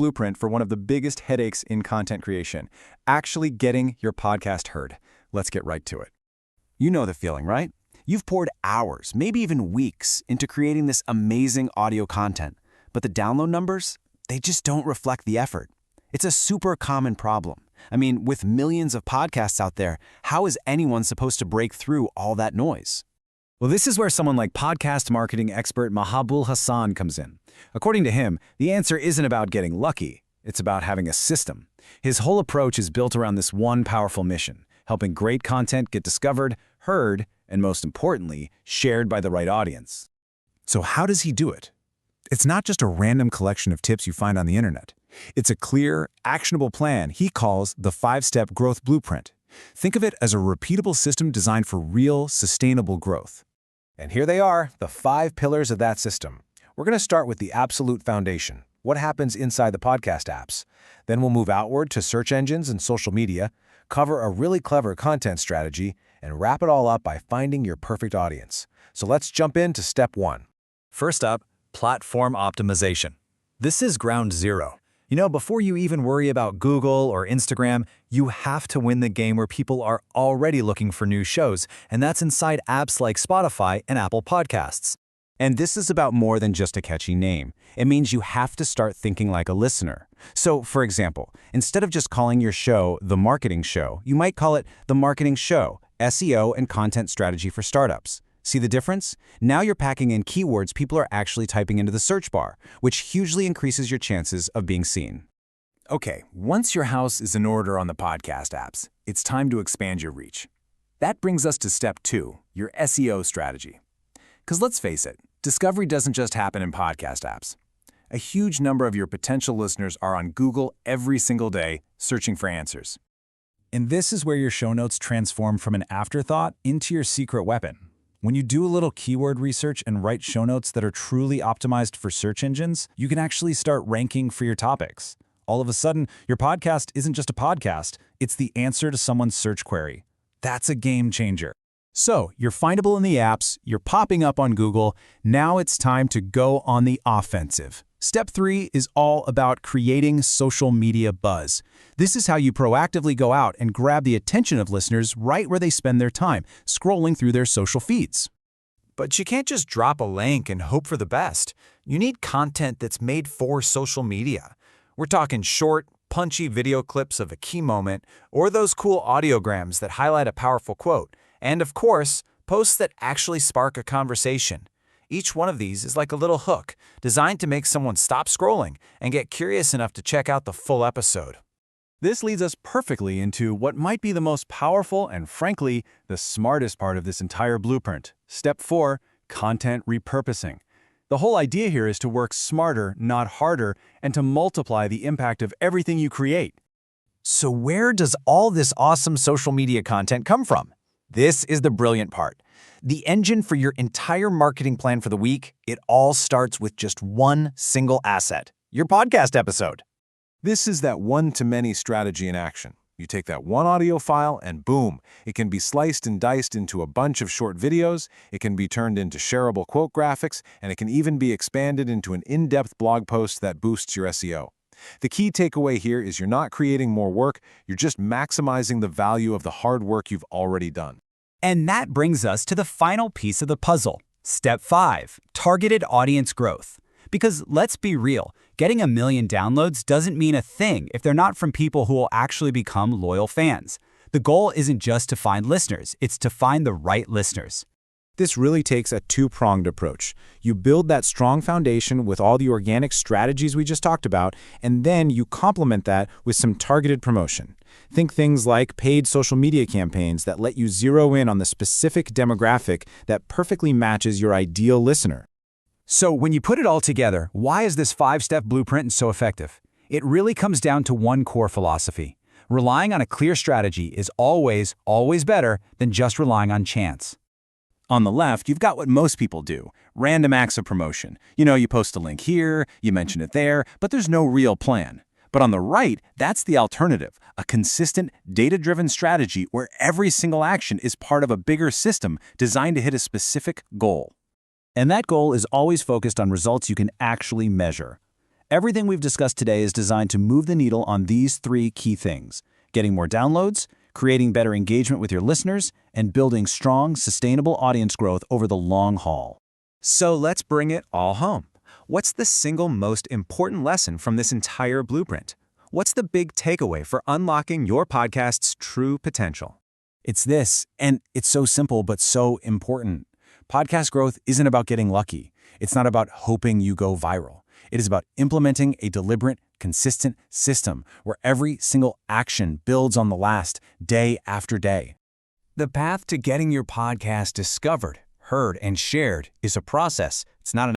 blueprint for one of the biggest headaches in content creation, actually getting your podcast heard. Let's get right to it. You know the feeling, right? You've poured hours, maybe even weeks, into creating this amazing audio content, but the download numbers, they just don't reflect the effort. It's a super common problem. I mean, with millions of podcasts out there, how is anyone supposed to break through all that noise? Well, this is where someone like podcast marketing expert Mahbul Hassan comes in. According to him, the answer isn't about getting lucky. It's about having a system. His whole approach is built around this one powerful mission, helping great content get discovered, heard, and most importantly, shared by the right audience. So how does he do it? It's not just a random collection of tips you find on the internet. It's a clear, actionable plan he calls the 5-step growth blueprint. Think of it as a repeatable system designed for real, sustainable growth. And here they are, the 5 pillars of that system. We're going to start with the absolute foundation, what happens inside the podcast apps. Then we'll move outward to search engines and social media, cover a really clever content strategy, and wrap it all up by finding your perfect audience. So let's jump into step 1. First up, platform optimization. This is ground zero. You know, before you even worry about Google or Instagram, you have to win the game where people are already looking for new shows, and that's inside apps like Spotify and Apple Podcasts. And this is about more than just a catchy name. It means you have to start thinking like a listener. So, for example, instead of just calling your show The Marketing Show, you might call it The Marketing Show, SEO and Content Strategy for Startups. See the difference? Now you're packing in keywords people are actually typing into the search bar, which hugely increases your chances of being seen. Okay, once your house is in order on the podcast apps, it's time to expand your reach. That brings us to step 2, your SEO strategy. Because let's face it, discovery doesn't just happen in podcast apps. A huge number of your potential listeners are on Google every single day, searching for answers. And this is where your show notes transform from an afterthought into your secret weapon. When you do a little keyword research and write show notes that are truly optimized for search engines, you can actually start ranking for your topics. All of a sudden, your podcast isn't just a podcast, it's the answer to someone's search query. That's a game changer. So, you're findable in the apps, you're popping up on Google, now it's time to go on the offensive. Step 3 is all about creating social media buzz. This is how you proactively go out and grab the attention of listeners right where they spend their time, scrolling through their social feeds. But you can't just drop a link and hope for the best. You need content that's made for social media. We're talking short, punchy video clips of a key moment, or those cool audiograms that highlight a powerful quote. And of course, posts that actually spark a conversation. Each one of these is like a little hook, designed to make someone stop scrolling and get curious enough to check out the full episode. This leads us perfectly into what might be the most powerful and, frankly, the smartest part of this entire blueprint. Step 4, content repurposing. The whole idea here is to work smarter, not harder, and to multiply the impact of everything you create. So where does all this awesome social media content come from? This is the brilliant part. The engine for your entire marketing plan for the week, it all starts with just one single asset, your podcast episode. This is that one-to-many strategy in action. You take that one audio file and boom, it can be sliced and diced into a bunch of short videos, it can be turned into shareable quote graphics, and it can even be expanded into an in-depth blog post that boosts your SEO. The key takeaway here is you're not creating more work, you're just maximizing the value of the hard work you've already done. And that brings us to the final piece of the puzzle. Step 5, targeted audience growth. Because let's be real, getting 1 million downloads doesn't mean a thing if they're not from people who will actually become loyal fans. The goal isn't just to find listeners, it's to find the right listeners. This really takes a two-pronged approach. You build that strong foundation with all the organic strategies we just talked about, and then you complement that with some targeted promotion. Think things like paid social media campaigns that let you zero in on the specific demographic that perfectly matches your ideal listener. So when you put it all together, why is this 5-step blueprint so effective? It really comes down to one core philosophy. Relying on a clear strategy is always better than just relying on chance. On the left, you've got what most people do, random acts of promotion. You know, you post a link here, you mention it there, but there's no real plan. But on the right, that's the alternative, a consistent, data-driven strategy where every single action is part of a bigger system designed to hit a specific goal. And that goal is always focused on results you can actually measure. Everything we've discussed today is designed to move the needle on these three key things: getting more downloads, creating better engagement with your listeners, and building strong, sustainable audience growth over the long haul. So let's bring it all home. What's the single most important lesson from this entire blueprint? What's the big takeaway for unlocking your podcast's true potential? It's this, and it's so simple but so important. Podcast growth isn't about getting lucky. It's not about hoping you go viral. It is about implementing a deliberate, consistent system where every single action builds on the last, day after day. The path to getting your podcast discovered, heard, and shared is a process. It's not an